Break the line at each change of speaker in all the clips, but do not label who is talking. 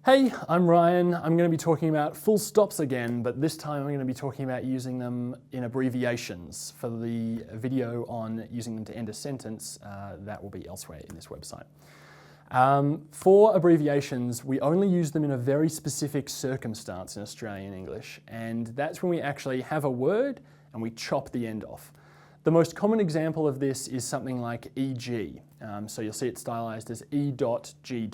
Hey, I'm Ryan. I'm going to be talking about full stops again, but this time I'm going to be talking about using them in abbreviations. For the video on using them to end a sentence, that will be elsewhere in this website. For abbreviations, we only use them in a very specific circumstance in Australian English, and that's when we actually have a word and we chop the end off. The most common example of this is something like EG. So you'll see it stylized as E.G.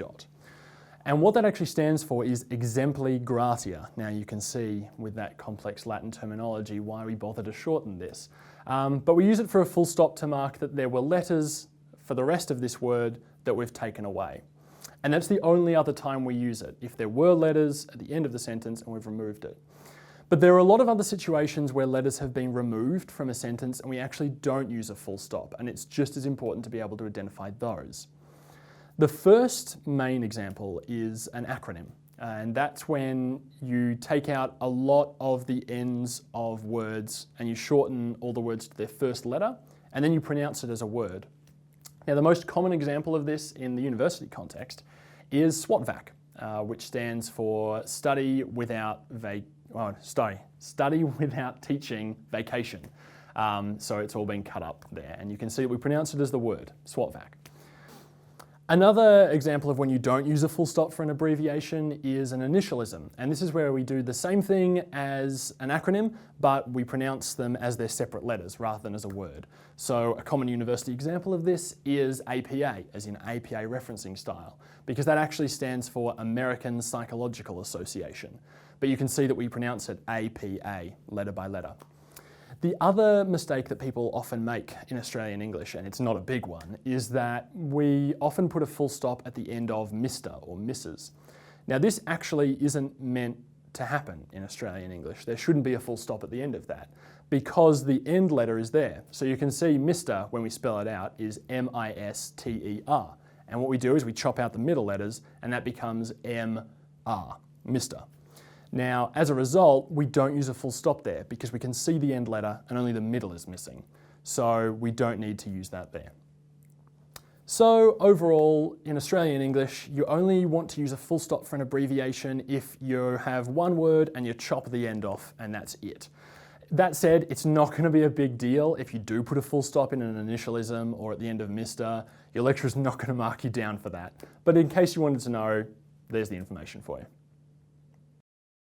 And what that actually stands for is exempli gratia. Now you can see with that complex Latin terminology why we bother to shorten this. But we use it for a full stop to mark that there were letters for the rest of this word that we've taken away. And that's the only other time we use it, if there were letters at the end of the sentence and we've removed it. But there are a lot of other situations where letters have been removed from a sentence and we actually don't use a full stop, and it's just as important to be able to identify those. The first main example is an acronym, and that's when you take out a lot of the ends of words and you shorten all the words to their first letter, and then you pronounce it as a word. Now, the most common example of this in the university context is SWOTVAC, which stands for Study Without Teaching Vacation. So it's all been cut up there, and you can see that we pronounce it as the word, SWOTVAC. Another example of when you don't use a full stop for an abbreviation is an initialism, and this is where we do the same thing as an acronym, but we pronounce them as their separate letters rather than as a word. So a common university example of this is APA, as in APA referencing style, because that actually stands for American Psychological Association. But you can see that we pronounce it APA, letter by letter. The other mistake that people often make in Australian English, and it's not a big one, is that we often put a full stop at the end of Mr. or Mrs. Now, this actually isn't meant to happen in Australian English. There shouldn't be a full stop at the end of that because the end letter is there. So you can see Mr., when we spell it out, is M-I-S-T-E-R. And what we do is we chop out the middle letters and that becomes M-R, Mr. Now, as a result, we don't use a full stop there because we can see the end letter and only the middle is missing. So we don't need to use that there. So overall, in Australian English, you only want to use a full stop for an abbreviation if you have one word and you chop the end off and that's it. That said, it's not going to be a big deal if you do put a full stop in an initialism or at the end of Mr. Your lecturer's not going to mark you down for that. But in case you wanted to know, there's the information for you.